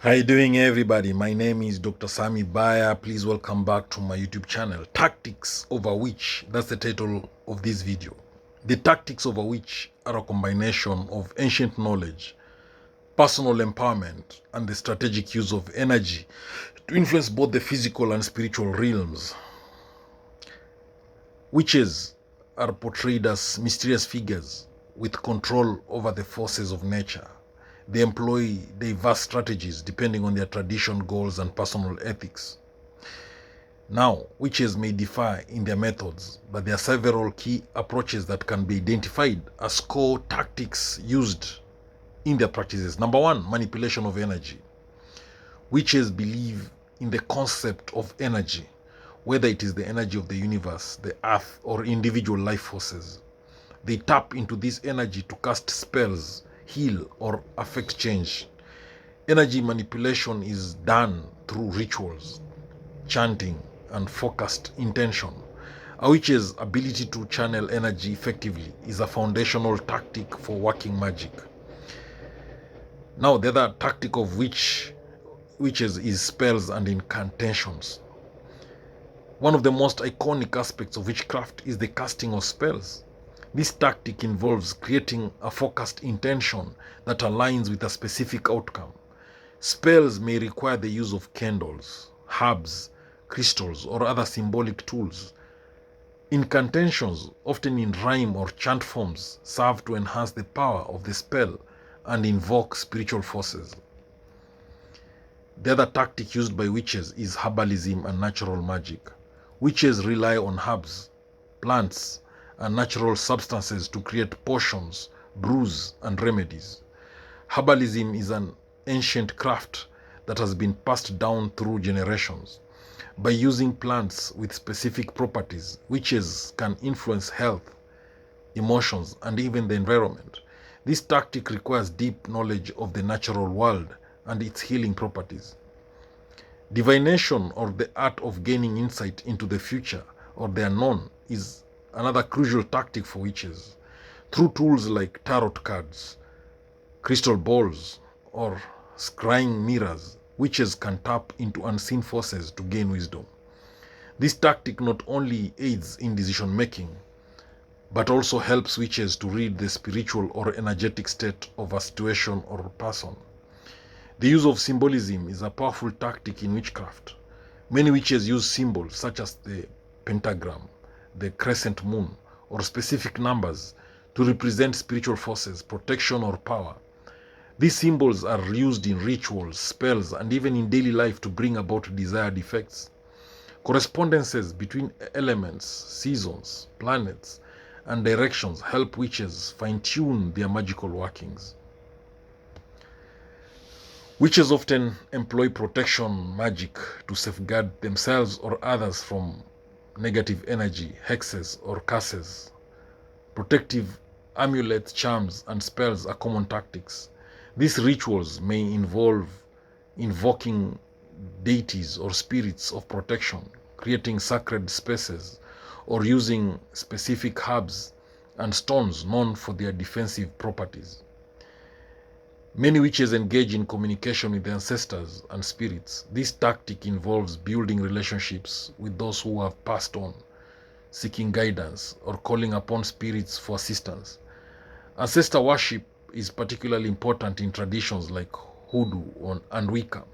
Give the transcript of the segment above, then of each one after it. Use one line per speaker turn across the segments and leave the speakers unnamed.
How you doing, everybody? My name is Dr. Sami Baya. Please welcome back to my YouTube channel. Tactics over which, that's the title of this video. The tactics over which are a combination of ancient knowledge, personal empowerment, and the strategic use of energy to influence both the physical and spiritual realms. Witches are portrayed as mysterious figures with control over the forces of nature. They employ diverse strategies depending on their tradition, goals, and personal ethics. Now, witches may differ in their methods, but there are several key approaches that can be identified as core tactics used in their practices. Number one, manipulation of energy. Witches believe in the concept of energy, whether it is the energy of the universe, the earth, or individual life forces. They tap into this energy to cast spells, heal, or affect change. Energy manipulation is done through rituals, chanting, and focused intention. A witch's ability to channel energy effectively is a foundational tactic for working magic. Now, the other tactic of witches is spells and incantations. One of the most iconic aspects of witchcraft is the casting of spells. This tactic involves creating a focused intention that aligns with a specific outcome. Spells may require the use of candles, herbs, crystals, or other symbolic tools. Incantations, often in rhyme or chant forms, serve to enhance the power of the spell and invoke spiritual forces. The other tactic used by witches is herbalism and natural magic. Witches rely on herbs, plants, and natural substances to create potions, brews, and remedies. Herbalism is an ancient craft that has been passed down through generations. By using plants with specific properties, witches can influence health, emotions, and even the environment. This tactic requires deep knowledge of the natural world and its healing properties. Divination, or the art of gaining insight into the future or the unknown, is another crucial tactic for witches. Through tools like tarot cards, crystal balls, or scrying mirrors, witches can tap into unseen forces to gain wisdom. This tactic not only aids in decision making, but also helps witches to read the spiritual or energetic state of a situation or person. The use of symbolism is a powerful tactic in witchcraft. Many witches use symbols such as the pentagram, the crescent moon, or specific numbers to represent spiritual forces, protection, or power. These symbols are used in rituals, spells, and even in daily life to bring about desired effects. Correspondences between elements, seasons, planets, and directions help witches fine-tune their magical workings. Witches often employ protection magic to safeguard themselves or others from negative energy, hexes, or curses. Protective amulets, charms, and spells are common tactics. These rituals may involve invoking deities or spirits of protection, creating sacred spaces, or using specific herbs and stones known for their defensive properties. Many witches engage in communication with ancestors and spirits. This tactic involves building relationships with those who have passed on, seeking guidance, or calling upon spirits for assistance. Ancestor worship is particularly important in traditions like Hoodoo and Wicca,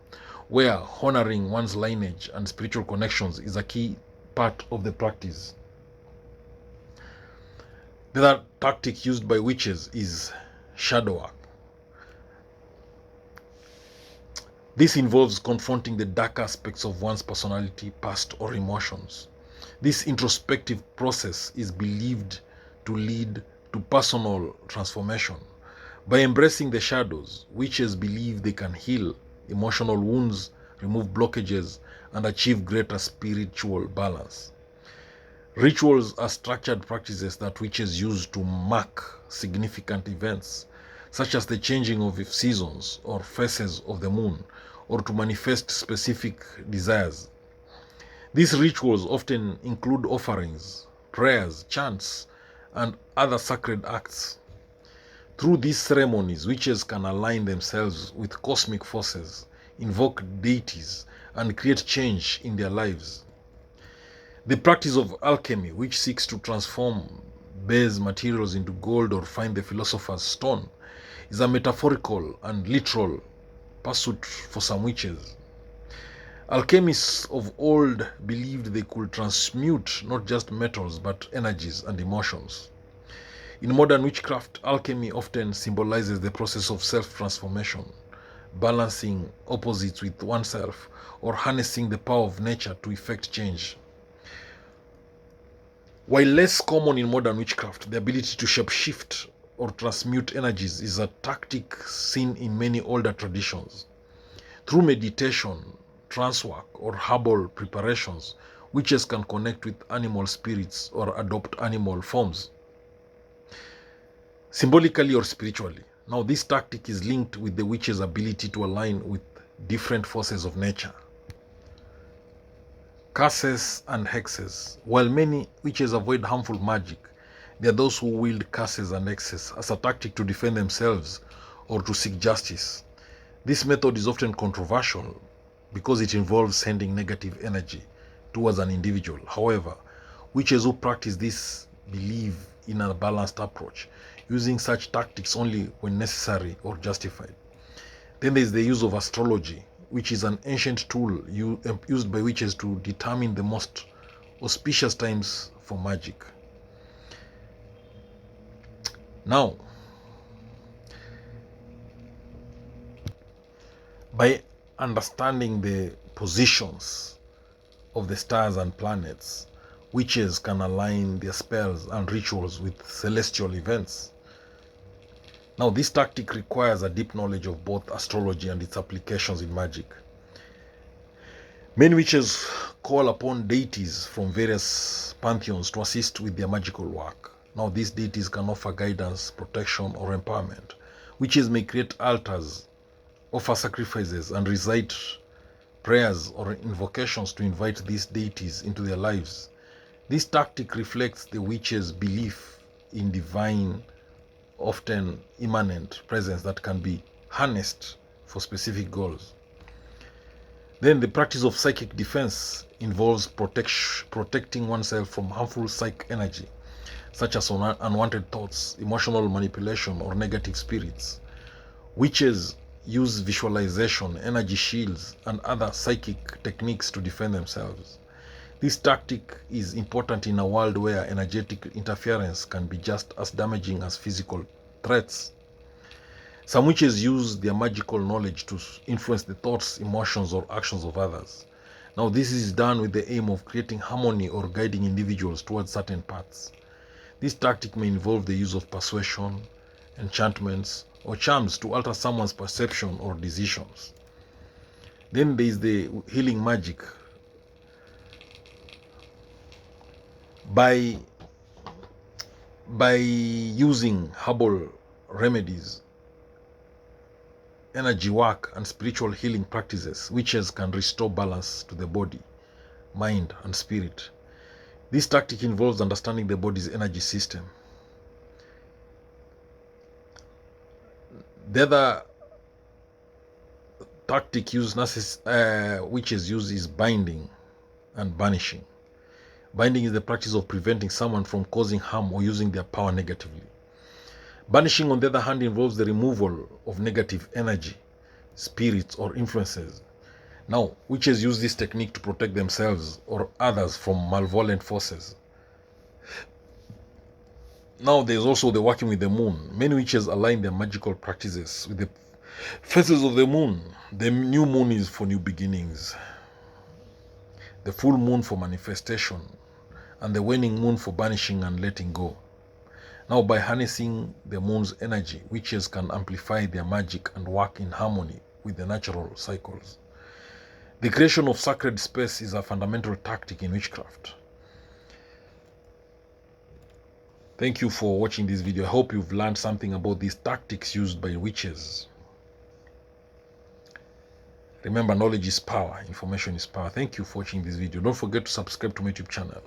where honoring one's lineage and spiritual connections is a key part of the practice. The other tactic used by witches is shadow work. This involves confronting the dark aspects of one's personality, past, or emotions. This introspective process is believed to lead to personal transformation. By embracing the shadows, witches believe they can heal emotional wounds, remove blockages, and achieve greater spiritual balance. Rituals are structured practices that witches use to mark significant events, such as the changing of seasons or phases of the moon, or to manifest specific desires. These rituals often include offerings, prayers, chants, and other sacred acts. Through these ceremonies, witches can align themselves with cosmic forces, invoke deities, and create change in their lives. The practice of alchemy, which seeks to transform base materials into gold or find the philosopher's stone, is a metaphorical and literal pursuit for some witches. Alchemists of old believed they could transmute not just metals but energies and emotions. In modern witchcraft, alchemy often symbolizes the process of self-transformation, balancing opposites with oneself, or harnessing the power of nature to effect change. While less common in modern witchcraft, the ability to shapeshift or transmute energies is a tactic seen in many older traditions. Through meditation, trance work, or herbal preparations, witches can connect with animal spirits or adopt animal forms, symbolically or spiritually. Now, this tactic is linked with the witch's ability to align with different forces of nature. Curses and hexes. While many witches avoid harmful magic, there are those who wield curses and hexes as a tactic to defend themselves or to seek justice. This method is often controversial because it involves sending negative energy towards an individual. However, witches who practice this believe in a balanced approach, using such tactics only when necessary or justified. Then there is the use of astrology, which is an ancient tool used by witches to determine the most auspicious times for magic. Now, by understanding the positions of the stars and planets, witches can align their spells and rituals with celestial events. Now, this tactic requires a deep knowledge of both astrology and its applications in magic. Many witches call upon deities from various pantheons to assist with their magical work. Now, these deities can offer guidance, protection, or empowerment. Witches may create altars, offer sacrifices, and recite prayers or invocations to invite these deities into their lives. This tactic reflects the witch's belief in divine, often immanent presence that can be harnessed for specific goals. Then the practice of psychic defense involves protecting oneself from harmful psychic energy, such as unwanted thoughts, emotional manipulation, or negative spirits. Witches use visualization, energy shields, and other psychic techniques to defend themselves. This tactic is important in a world where energetic interference can be just as damaging as physical threats. Some witches use their magical knowledge to influence the thoughts, emotions, or actions of others. Now, this is done with the aim of creating harmony or guiding individuals towards certain paths. This tactic may involve the use of persuasion, enchantments, or charms to alter someone's perception or decisions. Then there is the healing magic. By using herbal remedies, energy work, and spiritual healing practices, witches can restore balance to the body, mind, and spirit. This tactic involves understanding the body's energy system. The other tactic witches use is binding and banishing. Binding is the practice of preventing someone from causing harm or using their power negatively. Banishing, on the other hand, involves the removal of negative energy, spirits, or influences. Now, witches use this technique to protect themselves or others from malevolent forces. Now, there's also the working with the moon. Many witches align their magical practices with the phases of the moon. The new moon is for new beginnings, the full moon for manifestation, and the waning moon for banishing and letting go. Now, by harnessing the moon's energy, witches can amplify their magic and work in harmony with the natural cycles. The creation of sacred space is a fundamental tactic in witchcraft. Thank you for watching this video. I hope you've learned something about these tactics used by witches. Remember, knowledge is power. Information is power. Thank you for watching this video. Don't forget to subscribe to my YouTube channel.